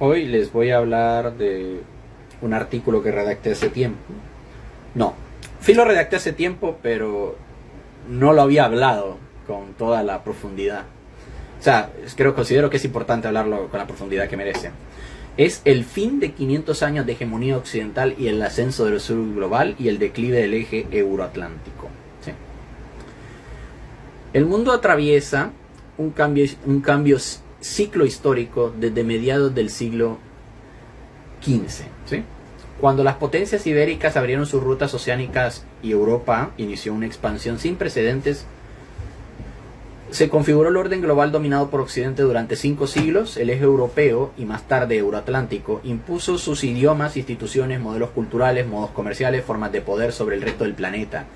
Hoy les voy a hablar de un artículo que redacté hace tiempo. No, sí lo redacté hace tiempo, pero no lo había hablado con toda la profundidad. O sea, considero que es importante hablarlo con la profundidad que merece. Es el fin de 500 años de hegemonía occidental y el ascenso del sur global y el declive del eje euroatlántico. ¿Sí? El mundo atraviesa un cambio ciclo histórico desde mediados del siglo XV. ¿Sí? Cuando las potencias ibéricas abrieron sus rutas oceánicas y Europa inició una expansión sin precedentes, se configuró el orden global dominado por Occidente durante 5 siglos. El eje europeo y más tarde euroatlántico impuso sus idiomas, instituciones, modelos culturales, modos comerciales, formas de poder sobre el resto del planeta.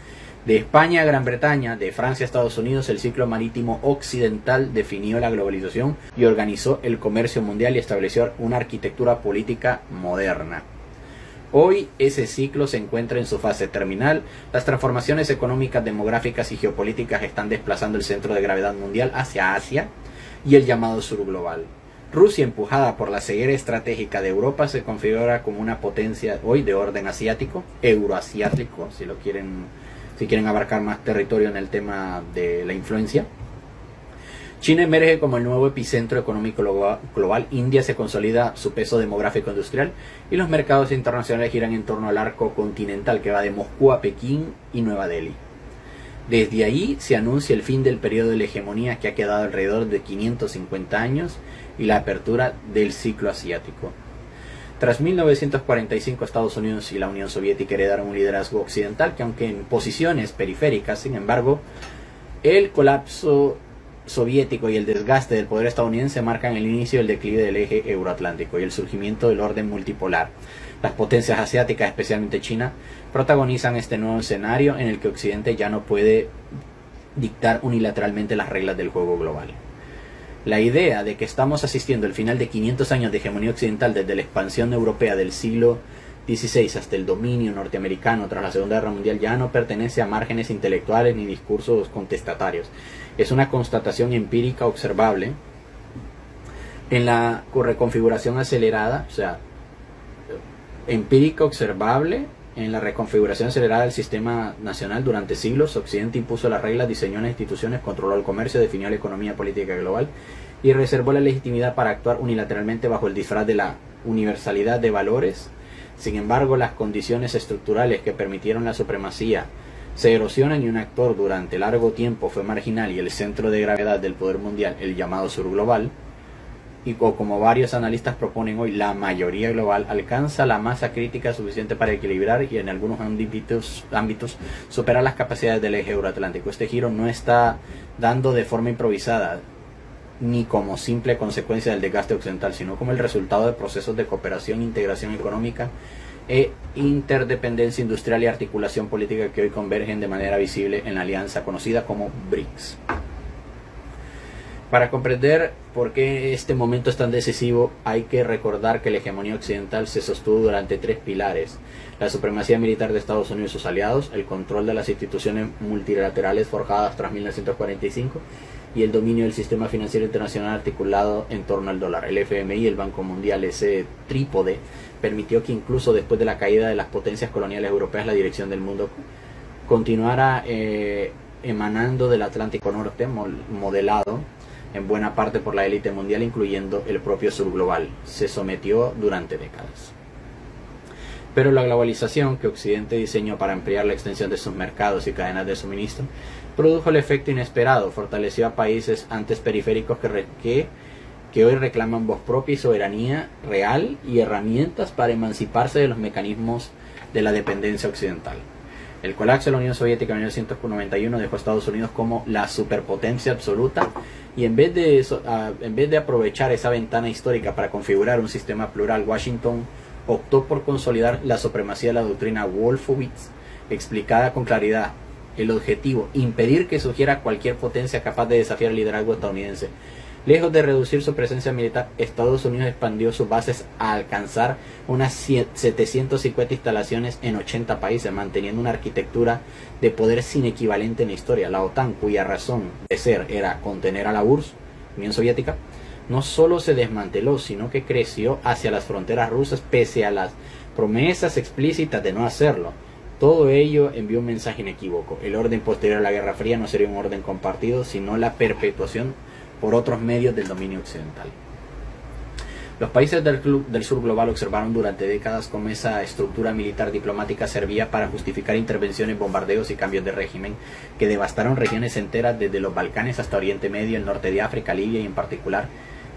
De España a Gran Bretaña, de Francia a Estados Unidos, el ciclo marítimo occidental definió la globalización y organizó el comercio mundial y estableció una arquitectura política moderna. Hoy ese ciclo se encuentra en su fase terminal. Las transformaciones económicas, demográficas y geopolíticas están desplazando el centro de gravedad mundial hacia Asia y el llamado sur global. Rusia, empujada por la ceguera estratégica de Europa, se configura como una potencia hoy de orden asiático, euroasiático, si quieren abarcar más territorio en el tema de la influencia. China emerge como el nuevo epicentro económico global, India se consolida su peso demográfico industrial y los mercados internacionales giran en torno al arco continental que va de Moscú a Pekín y Nueva Delhi. Desde ahí se anuncia el fin del periodo de la hegemonía que ha quedado alrededor de 550 años y la apertura del ciclo asiático. Tras 1945, Estados Unidos y la Unión Soviética heredaron un liderazgo occidental que, aunque en posiciones periféricas, sin embargo, el colapso soviético y el desgaste del poder estadounidense marcan el inicio del declive del eje euroatlántico y el surgimiento del orden multipolar. Las potencias asiáticas, especialmente China, protagonizan este nuevo escenario en el que Occidente ya no puede dictar unilateralmente las reglas del juego global. La idea de que estamos asistiendo al final de 500 años de hegemonía occidental desde la expansión europea del siglo XVI hasta el dominio norteamericano tras la Segunda Guerra Mundial ya no pertenece a márgenes intelectuales ni discursos contestatarios. Es una constatación empírica observable en la reconfiguración acelerada, empírica observable en la reconfiguración acelerada del sistema nacional durante siglos. Occidente impuso las reglas, diseñó las instituciones, controló el comercio, definió la economía política global y reservó la legitimidad para actuar unilateralmente bajo el disfraz de la universalidad de valores. Sin embargo, las condiciones estructurales que permitieron la supremacía se erosionan y un actor durante largo tiempo fue marginal y el centro de gravedad del poder mundial, el llamado sur global, y como varios analistas proponen hoy, la mayoría global alcanza la masa crítica suficiente para equilibrar y en algunos ámbitos superar las capacidades del eje euroatlántico. Este giro no está dando de forma improvisada ni como simple consecuencia del desgaste occidental, sino como el resultado de procesos de cooperación, integración económica e interdependencia industrial y articulación política que hoy convergen de manera visible en la alianza conocida como BRICS. Para comprender por qué este momento es tan decisivo, hay que recordar que la hegemonía occidental se sostuvo durante 3 pilares: la supremacía militar de Estados Unidos y sus aliados, el control de las instituciones multilaterales forjadas tras 1945 y el dominio del sistema financiero internacional articulado en torno al dólar. El FMI y el Banco Mundial, ese trípode, permitió que incluso después de la caída de las potencias coloniales europeas, la dirección del mundo continuara emanando del Atlántico Norte, modelado en buena parte por la élite mundial, incluyendo el propio sur global. Se sometió durante décadas. Pero la globalización que Occidente diseñó para ampliar la extensión de sus mercados y cadenas de suministro produjo el efecto inesperado, fortaleció a países antes periféricos que hoy reclaman voz propia y soberanía real y herramientas para emanciparse de los mecanismos de la dependencia occidental. El colapso de la Unión Soviética en 1991 dejó a Estados Unidos como la superpotencia absoluta y en vez de aprovechar esa ventana histórica para configurar un sistema plural, Washington optó por consolidar la supremacía de la doctrina Wolfowitz, explicada con claridad. El objetivo: impedir que surgiera cualquier potencia capaz de desafiar el liderazgo estadounidense. Lejos de reducir su presencia militar, Estados Unidos expandió sus bases a alcanzar unas 750 instalaciones en 80 países, manteniendo una arquitectura de poder sin equivalente en la historia. La OTAN, cuya razón de ser era contener a la URSS, Unión Soviética, no solo se desmanteló, sino que creció hacia las fronteras rusas pese a las promesas explícitas de no hacerlo. Todo ello envió un mensaje inequívoco. El orden posterior a la Guerra Fría no sería un orden compartido, sino la perpetuación por otros medios del dominio occidental. Los países del sur global observaron durante décadas cómo esa estructura militar diplomática servía para justificar intervenciones, bombardeos y cambios de régimen que devastaron regiones enteras desde los Balcanes hasta Oriente Medio, el norte de África, Libia y en particular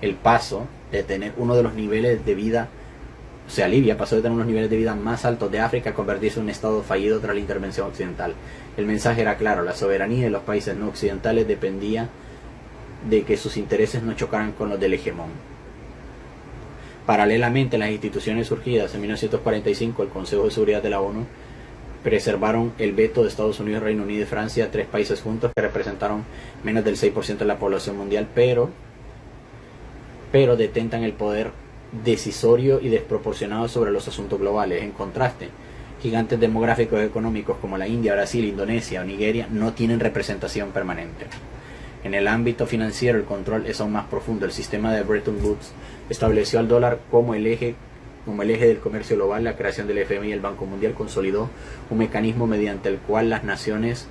el paso de tener uno de los niveles de vida, o sea, Libia pasó de tener unos niveles de vida más altos de África a convertirse en un estado fallido tras la intervención occidental. El mensaje era claro: la soberanía de los países no occidentales dependía de que sus intereses no chocaran con los del hegemón. Paralelamente, las instituciones surgidas en 1945, el Consejo de Seguridad de la ONU, preservaron el veto de Estados Unidos, Reino Unido y Francia, tres países juntos que representaron menos del 6% de la población mundial, pero detentan el poder decisorio y desproporcionado sobre los asuntos globales. En contraste, gigantes demográficos y económicos como la India, Brasil, Indonesia o Nigeria no tienen representación permanente. En el ámbito financiero, el control es aún más profundo. El sistema de Bretton Woods estableció al dólar como el eje del comercio global. La creación del FMI y el Banco Mundial consolidó un mecanismo mediante el cual las naciones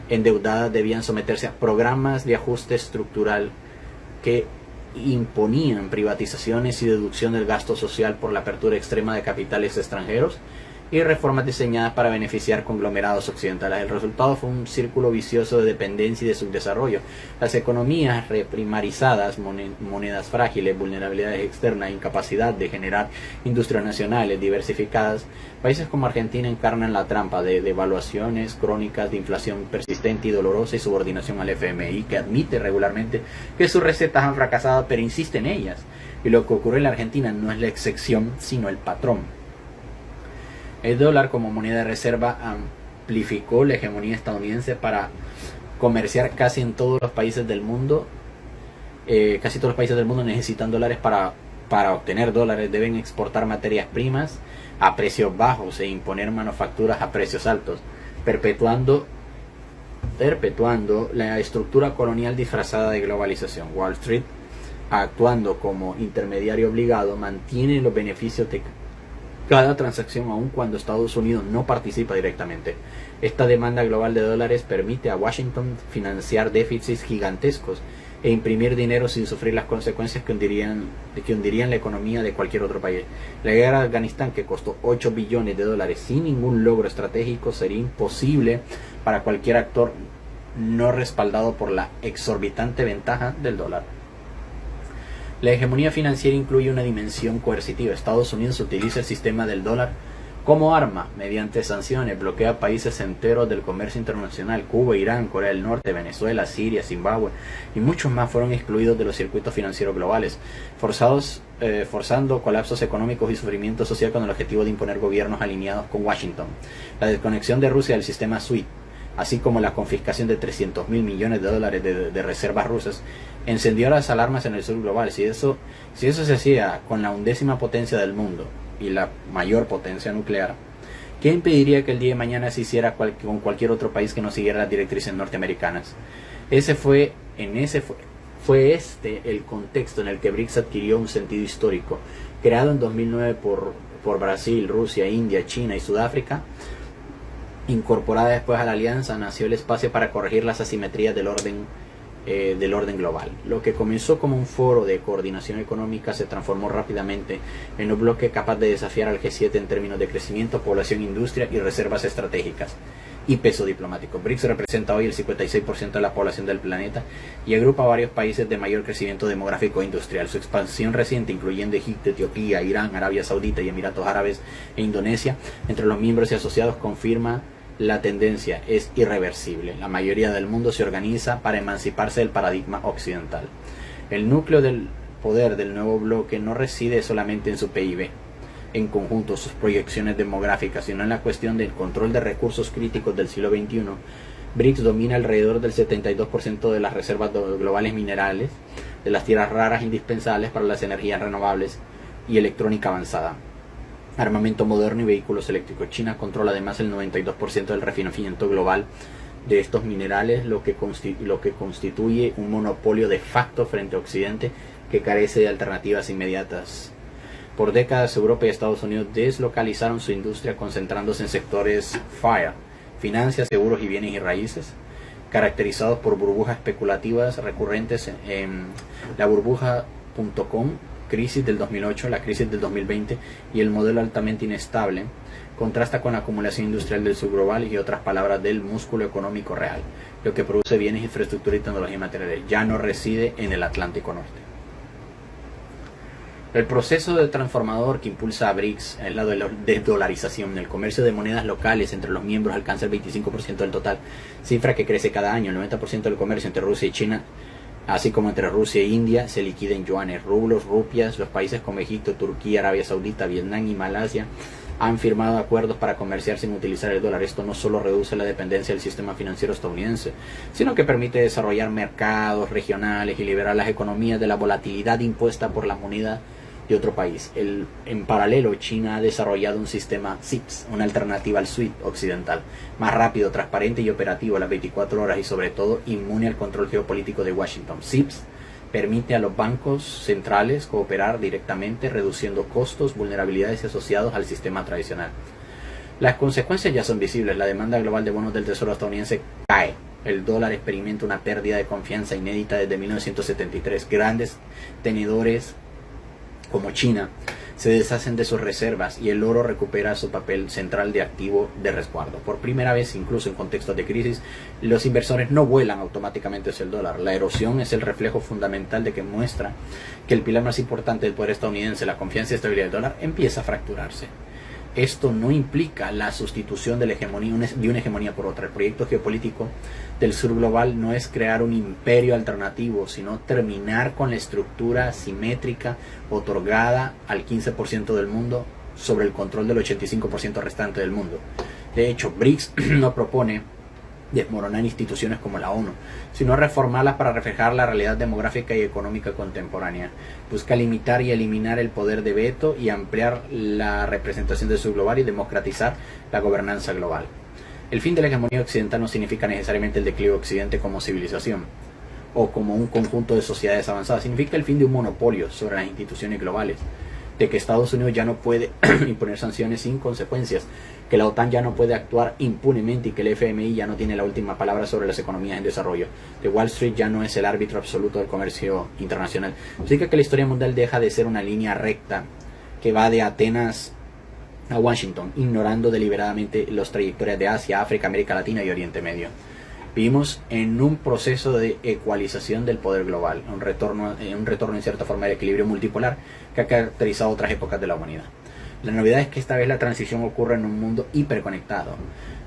endeudadas debían someterse a programas de ajuste estructural que imponían privatizaciones y deducción del gasto social por la apertura extrema de capitales extranjeros y reformas diseñadas para beneficiar conglomerados occidentales. El resultado fue un círculo vicioso de dependencia y de subdesarrollo. Las economías reprimarizadas, monedas frágiles, vulnerabilidades externas, incapacidad de generar industrias nacionales diversificadas. Países como Argentina encarnan la trampa de devaluaciones crónicas, de inflación persistente y dolorosa y subordinación al FMI, que admite regularmente que sus recetas han fracasado, pero insiste en ellas. Y lo que ocurre en la Argentina no es la excepción, sino el patrón. El dólar como moneda de reserva amplificó la hegemonía estadounidense para comerciar casi en todos los países del mundo. Casi todos los países del mundo necesitan dólares para obtener dólares. Deben exportar materias primas a precios bajos e imponer manufacturas a precios altos, perpetuando la estructura colonial disfrazada de globalización. Wall Street, actuando como intermediario obligado, mantiene los beneficios de cada transacción aun cuando Estados Unidos no participa directamente. Esta demanda global de dólares permite a Washington financiar déficits gigantescos e imprimir dinero sin sufrir las consecuencias que hundirían la economía de cualquier otro país. La guerra de Afganistán, que costó 8 billones de dólares sin ningún logro estratégico, sería imposible para cualquier actor no respaldado por la exorbitante ventaja del dólar. La hegemonía financiera incluye una dimensión coercitiva. Estados Unidos utiliza el sistema del dólar como arma. Mediante sanciones bloquea países enteros del comercio internacional. Cuba, Irán, Corea del Norte, Venezuela, Siria, Zimbabue y muchos más fueron excluidos de los circuitos financieros globales, forzando colapsos económicos y sufrimiento social con el objetivo de imponer gobiernos alineados con Washington. La desconexión de Rusia del sistema SWIFT, así como la confiscación de 300.000 millones de dólares de reservas rusas, encendió las alarmas en el sur global. Si eso se hacía con la 11ª potencia del mundo y la mayor potencia nuclear, ¿qué impediría que el día de mañana se hiciera con cualquier otro país que no siguiera las directrices norteamericanas? Fue este el contexto en el que BRICS adquirió un sentido histórico. Creado en 2009 por Brasil, Rusia, India, China y Sudáfrica, incorporada después a la alianza, nació el espacio para corregir las asimetrías del orden global. Lo que comenzó como un foro de coordinación económica se transformó rápidamente en un bloque capaz de desafiar al G7 en términos de crecimiento, población, industria y reservas estratégicas y peso diplomático. BRICS representa hoy el 56% de la población del planeta y agrupa a varios países de mayor crecimiento demográfico e industrial. Su expansión reciente, incluyendo Egipto, Etiopía, Irán, Arabia Saudita y Emiratos Árabes e Indonesia, entre los miembros y asociados, confirma la tendencia es irreversible. La mayoría del mundo se organiza para emanciparse del paradigma occidental. El núcleo del poder del nuevo bloque no reside solamente en su PIB, en conjunto sus proyecciones demográficas, sino en la cuestión del control de recursos críticos del siglo XXI. BRICS domina alrededor del 72% de las reservas globales minerales, de las tierras raras indispensables para las energías renovables y electrónica avanzada, armamento moderno y vehículos eléctricos. China controla además el 92% del refinamiento global de estos minerales, lo que constituye un monopolio de facto frente a Occidente que carece de alternativas inmediatas. Por décadas, Europa y Estados Unidos deslocalizaron su industria concentrándose en sectores FIRE, finanzas, seguros y bienes y raíces, caracterizados por burbujas especulativas recurrentes en la burbuja.com, crisis del 2008, la crisis del 2020 y el modelo altamente inestable, contrasta con la acumulación industrial del subglobal y otras palabras del músculo económico real, lo que produce bienes, infraestructura y tecnología materiales. Ya no reside en el Atlántico Norte. El proceso de transformador que impulsa a BRICS es la desdolarización. El comercio de monedas locales entre los miembros alcanza el 25% del total, cifra que crece cada año. El 90% del comercio entre Rusia y China, así como entre Rusia e India, se liquida en yuanes, rublos, rupias. Los países como Egipto, Turquía, Arabia Saudita, Vietnam y Malasia han firmado acuerdos para comerciar sin utilizar el dólar. Esto no solo reduce la dependencia del sistema financiero estadounidense, sino que permite desarrollar mercados regionales y liberar las economías de la volatilidad impuesta por la moneda de otro país. En paralelo, China ha desarrollado un sistema CIPS, una alternativa al SWIFT occidental, más rápido, transparente y operativo a las 24 horas y sobre todo inmune al control geopolítico de Washington. CIPS permite a los bancos centrales cooperar directamente, reduciendo costos, vulnerabilidades asociados al sistema tradicional. Las consecuencias ya son visibles. La demanda global de bonos del Tesoro estadounidense cae. El dólar experimenta una pérdida de confianza inédita desde 1973. Grandes tenedores como China se deshacen de sus reservas y el oro recupera su papel central de activo de resguardo. Por primera vez, incluso en contextos de crisis, los inversores no vuelan automáticamente hacia el dólar. La erosión es el reflejo fundamental de que muestra que el pilar más importante del poder estadounidense, la confianza y estabilidad del dólar, empieza a fracturarse. Esto no implica la sustitución de una hegemonía por otra. El proyecto geopolítico del sur global no es crear un imperio alternativo, sino terminar con la estructura asimétrica otorgada al 15% del mundo sobre el control del 85% restante del mundo. De hecho, BRICS no propone desmoronar instituciones como la ONU, sino reformarlas para reflejar la realidad demográfica y económica contemporánea. Busca limitar y eliminar el poder de veto y ampliar la representación del subglobal y democratizar la gobernanza global. El fin de la hegemonía occidental no significa necesariamente el declive de Occidente como civilización o como un conjunto de sociedades avanzadas. Significa el fin de un monopolio sobre las instituciones globales, de que Estados Unidos ya no puede imponer sanciones sin consecuencias, que la OTAN ya no puede actuar impunemente y que el FMI ya no tiene la última palabra sobre las economías en desarrollo. Que Wall Street ya no es el árbitro absoluto del comercio internacional. Significa que la historia mundial deja de ser una línea recta que va de Atenas a Washington, ignorando deliberadamente las trayectorias de Asia, África, América Latina y Oriente Medio. Vivimos en un proceso de ecualización del poder global, un retorno en cierta forma del equilibrio multipolar que ha caracterizado otras épocas de la humanidad. La novedad es que esta vez la transición ocurre en un mundo hiperconectado,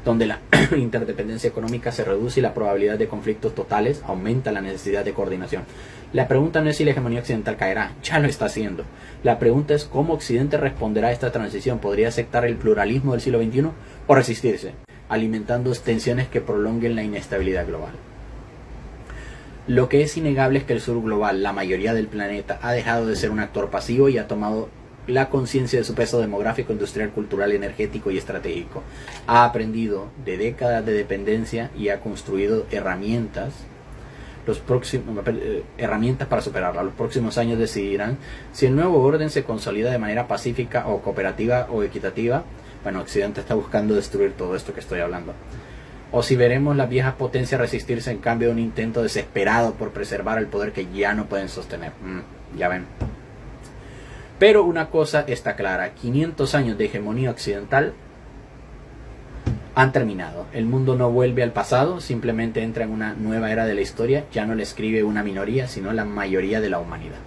donde la interdependencia económica se reduce y la probabilidad de conflictos totales aumenta la necesidad de coordinación. La pregunta no es si la hegemonía occidental caerá, ya lo está haciendo. La pregunta es cómo Occidente responderá a esta transición. ¿Podría aceptar el pluralismo del siglo XXI o resistirse, alimentando tensiones que prolonguen la inestabilidad global? Lo que es innegable es que el sur global, la mayoría del planeta, ha dejado de ser un actor pasivo y ha tomado la conciencia de su peso demográfico, industrial, cultural, energético y estratégico. Ha aprendido de décadas de dependencia y ha construido herramientas para superarla. Los próximos años decidirán si el nuevo orden se consolida de manera pacífica o cooperativa o equitativa. Bueno, Occidente está buscando destruir todo esto que estoy hablando. O si veremos las viejas potencias resistirse en cambio de un intento desesperado por preservar el poder que ya no pueden sostener. Ya ven. Pero una cosa está clara, 500 años de hegemonía occidental han terminado. El mundo no vuelve al pasado, simplemente entra en una nueva era de la historia. Ya no le escribe una minoría, sino la mayoría de la humanidad.